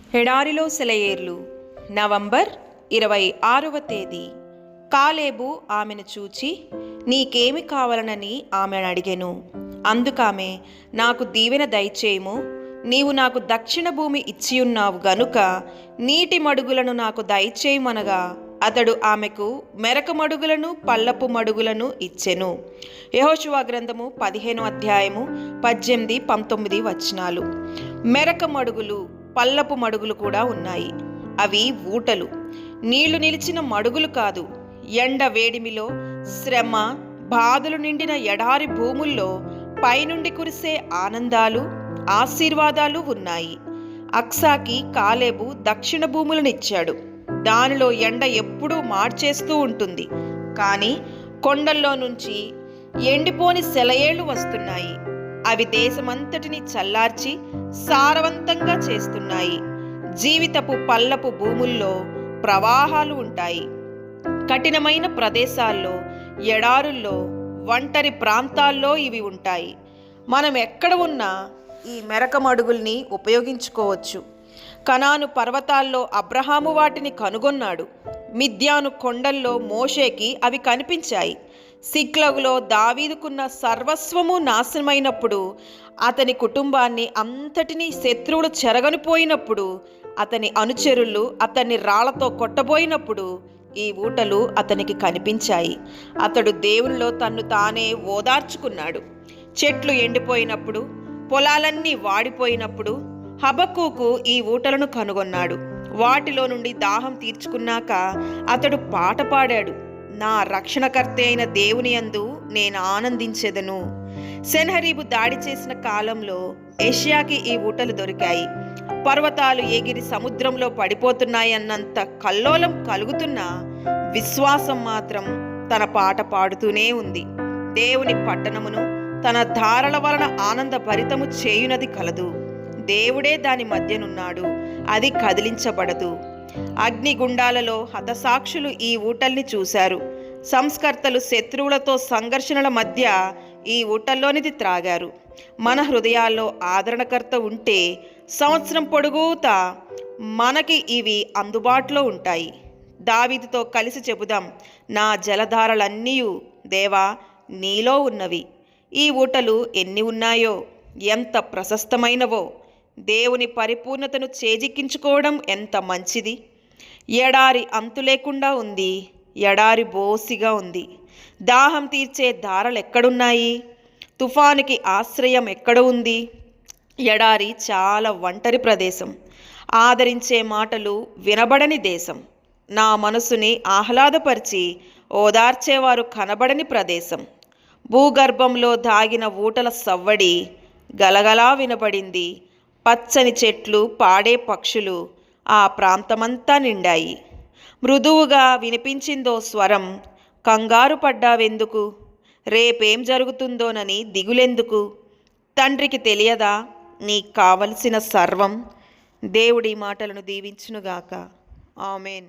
ఎడారిలో సెలయేర్లు నవంబర్ 26వ తేదీ. కాలేబు ఆమెను చూచి, నీకేమి కావాలనని ఆమెను అడిగెను. అందుకామె, నాకు దీవెన దయచేయము, నీవు నాకు దక్షిణ భూమి ఇచ్చియున్నావు గనుక నీటి మడుగులను నాకు దయచేయమనగా అతడు ఆమెకు మెరక మడుగులను పల్లపు మడుగులను ఇచ్చెను. యెహోషువ గ్రంథము 15వ అధ్యాయము 18-19 వచనాలు. మెరక మడుగులు, పల్లపు మడుగులు కూడా ఉన్నాయి. అవి ఊటలు, నీళ్లు నిలిచిన మడుగులు కాదు. ఎండ వేడిమిలో, శ్రమ బాధలు నిండిన ఎడారి భూముల్లో పైనుండి కురిసే ఆనందాలు, ఆశీర్వాదాలు ఉన్నాయి. అక్సాకి కాలేబు దక్షిణ భూములనిచ్చాడు. దానిలో ఎండ ఎప్పుడూ మార్చేస్తూ ఉంటుంది, కానీ కొండల్లో నుంచి ఎండిపోని సెలయేళ్లు వస్తున్నాయి. అవి దేశమంతటిని చల్లార్చి సారవంతంగా చేస్తున్నాయి. జీవితపు పల్లపు భూముల్లో ప్రవాహాలు ఉంటాయి. కఠినమైన ప్రదేశాల్లో, ఎడారుల్లో, ఒంటరి ప్రాంతాల్లో ఇవి ఉంటాయి. మనం ఎక్కడ ఉన్నా ఈ మెరక మడుగుల్ని ఉపయోగించుకోవచ్చు. కనాను పర్వతాల్లో అబ్రహాము వాటిని కనుగొన్నాడు. మిద్యాను కొండల్లో మోషేకి అవి కనిపించాయి. సిక్లగులో దావీదుకున్న సర్వస్వము నాశనమైనప్పుడు, అతని కుటుంబాన్ని అంతటినీ శత్రువులు చెరగనిపోయినప్పుడు, అతని అనుచరులు అతన్ని రాళ్లతో కొట్టబోయినప్పుడు ఈ ఊటలు అతనికి కనిపించాయి. అతడు దేవునిలో తన్ను తానే ఓదార్చుకున్నాడు. చెట్లు ఎండిపోయినప్పుడు, పొలాలన్నీ వాడిపోయినప్పుడు హబక్కూకు ఈ ఊటలను కనుగొన్నాడు. వాటిలో నుండి దాహం తీర్చుకున్నాక అతడు పాట పాడాడు. నా రక్షణకర్త అయిన దేవుని యందు నేను ఆనందించెదను. సెన్హరీబు దాడి చేసిన కాలంలో ఏషియాకి ఈ ఊటలు దొరికాయి. పర్వతాలు ఎగిరి సముద్రంలో పడిపోతున్నాయన్నంత కల్లోలం కలుగుతున్నా విశ్వాసం మాత్రం తన పాట పాడుతూనే ఉంది. దేవుని పట్టణమును తన ధారల వలన ఆనంద భరితము చేయునది కలదు. దేవుడే దాని మధ్యనున్నాడు, అది కదిలించబడదు. అగ్నిగుండాలలో హతసాక్షులు ఈ ఊటల్ని చూశారు. సంస్కర్తలు శత్రువులతో సంఘర్షణల మధ్య ఈ ఊటల్లోనిది త్రాగారు. మన హృదయాల్లో ఆదరణకర్త ఉంటే సంవత్సరం పొడుగుతా మనకి ఇవి అందుబాటులో ఉంటాయి. దావీదుతో కలిసి చెబుదాం, నా జలధారలన్నీయు దేవా నీలో ఉన్నవి. ఈ ఊటలు ఎన్ని ఉన్నాయో, ఎంత ప్రశస్తమైనవో. దేవుని పరిపూర్ణతను చేజిక్కించుకోవడం ఎంత మంచిది. ఎడారి అంతు లేకుండా ఉంది, ఎడారి బోసిగా ఉంది. దాహం తీర్చే దారలు ఎక్కడున్నాయి? తుఫానుకి ఆశ్రయం ఎక్కడ ఉంది? ఎడారి చాలా ఒంటరి ప్రదేశం, ఆదరించే మాటలు వినబడని దేశం, నా మనసుని ఆహ్లాదపరిచి ఓదార్చేవారు కనబడని ప్రదేశం. భూగర్భంలో దాగిన ఊటల సవ్వడి గలగలా వినబడింది. పచ్చని చెట్లు, పాడే పక్షులు ఆ ప్రాంతమంతా నిండాయి. మృదువుగా వినిపించిందో స్వరం, కంగారు పడ్డావెందుకు? రేపేం జరుగుతుందోనని దిగులెందుకు? తండ్రికి తెలియదా నీకు కావలసిన సర్వం? దేవుడి మాటలను దీవించునుగాక. ఆమెన్.